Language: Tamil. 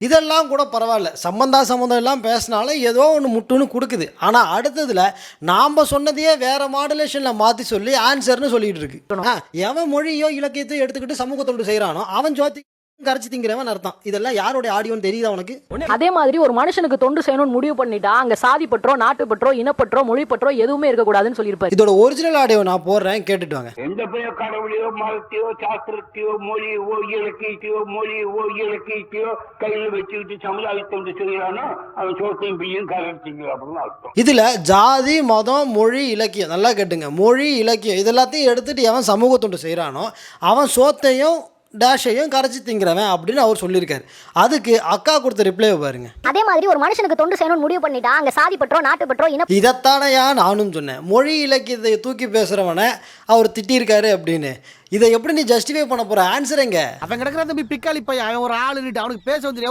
இதெல்லாம் கூட பரவாயில்ல. சம்மந்தம் எல்லாம் பேசினாலும் ஏதோ ஒண்ணு முட்டுன்னு குடுக்குது. ஆனா அடுத்ததுல நாம சொன்னதையே வேற மாடுலேஷன்ல மாத்தி சொல்லி ஆன்சர்ன்னு சொல்லிட்டு இருக்கு. எவன் மொழியோ இலக்கியத்தையோ எடுத்துக்கிட்டு சமூக தொண்டு செய்றானோ அவன் ஜோதி கரைச்சி திங்கிறவன் அர்த்தம். இதெல்லாம் யாருடைய ஆடியோன்னு தெரியுதா உனக்கு? அதே மாதிரி ஒரு மனுஷனுக்கு தொண்டு செய்யணும்னு முடிவு பண்ணிட்டா அங்க சாதி பற்றோ, நாட்டு பற்றோ, இனப்பற்றோ, மொழி பற்றோ எதுவுமே இருக்கக்கூடாதுன்னு சொல்லியிருப்பாரு. இதோட ஒரிஜினல் ஆடியோ நான் போடுறேன், கேட்டுட்டு வாங்க. எந்த பெரிய கடவுளையோ மதத்தையோ சாஸ்திரத்தையோ மொழியோ இலக்கியத்தையோ கையில் வச்சுக்கிட்டு சமுதாயத்தை வந்து செய்யறானோ அவன் சோத்தையும் பிள்ளையும் கரைச்சிங்க அப்படின்னு அர்த்தம். இதுல ஜாதி, மதம், மொழி, இலக்கியம் நல்லா கேட்டுங்க. மொழி, இலக்கியம் இது எல்லாத்தையும் எடுத்துட்டு எவன் சமூக தொண்டு செய்கிறானோ அவன் சோத்தையும் டேஷையும் கரைச்சி திங்கிறவன் அப்படின்னு அவர் சொல்லியிருக்காரு. அதுக்கு அக்கா கொடுத்த ரிப்ளை பாருங்க. அதே மாதிரி ஒரு மனுஷனுக்கு தொண்டு செய்யணும்னு முடிவு பண்ணிட்டா அங்க சாதி பற்றோ, நாட்டு பற்றோ, இதைத்தானையா நானும் சொன்னேன். மொழி இலக்கியத்தை தூக்கி பேசுறவனை அவர் திட்டியிருக்காரு அப்படின்னு. இதை எப்படி நீ ஜஸ்டிஃபை பண்ண போற? ஆன்சர் எங்க? அவன் கிடக்குற தம்பி பிக்காளி பையன், அவன் ஒரு ஆளுன்னுட்டு அவனுக்கு பேச வந்து